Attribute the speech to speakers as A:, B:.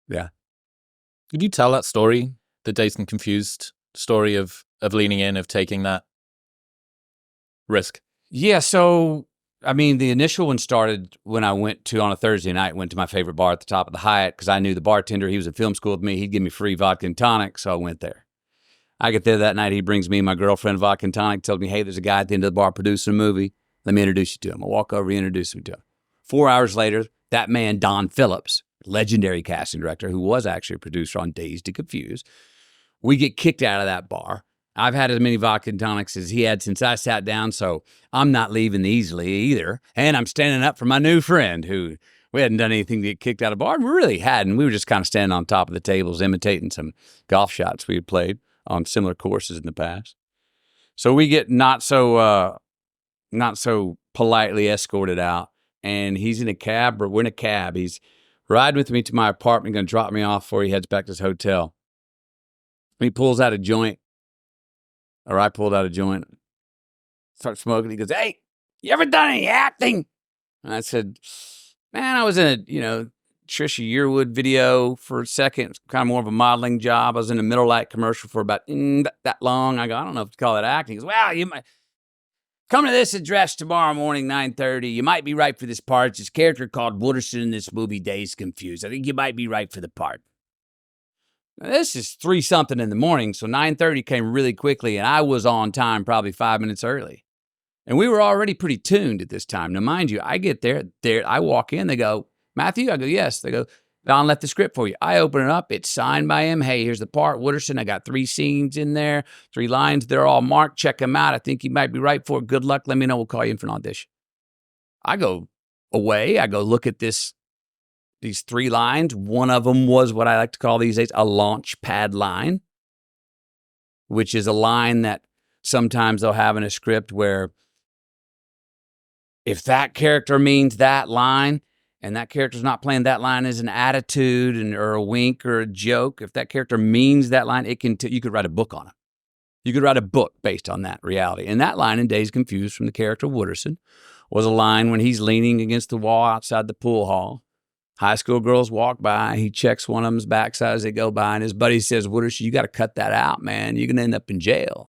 A: Yeah.
B: Could you tell that story, the Dazed and Confused story of leaning in, of taking that risk?
A: Yeah, so, I mean, the initial one started when I went to, on a Thursday night, went to my favorite bar at the top of the Hyatt because I knew the bartender. He was in film school with me. He'd give me free vodka and tonic, so I went there. I get there that night. He brings me and my girlfriend vodka and tonic, tells me, hey, there's a guy at the end of the bar producing a movie. Let me introduce you to him. I walk over, he introduces me to him. 4 hours later, that man, Don Phillips, legendary casting director, who was actually a producer on Dazed and Confused, we get kicked out of that bar. I've had as many vodka and tonics as he had since I sat down, so I'm not leaving easily either. And I'm standing up for my new friend who we hadn't done anything to get kicked out of the bar. We really hadn't. We were just kind of standing on top of the tables, imitating some golf shots we had played on similar courses in the past. So we get not so politely escorted out, and he's in a cab, or we're in a cab. He's riding with me to my apartment, going to drop me off before he heads back to his hotel. He pulls out a joint, or I pulled out a joint, start smoking. He goes, hey, you ever done any acting? And I said, man, I was in a, Trisha Yearwood video for a second. It's kind of more of a modeling job. I was in a Miller Lite commercial for about that long. I go, I don't know if to call that acting. He goes, well, you might come to this address tomorrow morning, 9:30. You might be right for this part. It's this character called Wooderson in this movie, Dazed Confused. I think you might be right for the part. Now, this is 3-something in the morning, so 9:30 came really quickly, and I was on time probably 5 minutes early. And we were already pretty tuned at this time. Now, mind you, I get there, I walk in, they go, Matthew? I go, yes. They go, Don left the script for you. I open it up. It's signed by him. Hey, here's the part. Wooderson, I got 3 scenes in there, 3 lines. They're all marked. Check them out. I think you might be right for it. Good luck. Let me know. We'll call you in for an audition. I go away. I go look at these 3 lines. One of them was what I like to call these days a launch pad line, which is a line that sometimes they'll have in a script where if that character means that line, and that character's not playing that line as an attitude or a wink or a joke, if that character means that line, you could write a book on it. You could write a book based on that reality. And that line in Dazed Confused from the character Wooderson was a line when he's leaning against the wall outside the pool hall. High school girls walk by. He checks one of them's backside as they go by, and his buddy says, Wooderson, you got to cut that out, man. You're going to end up in jail.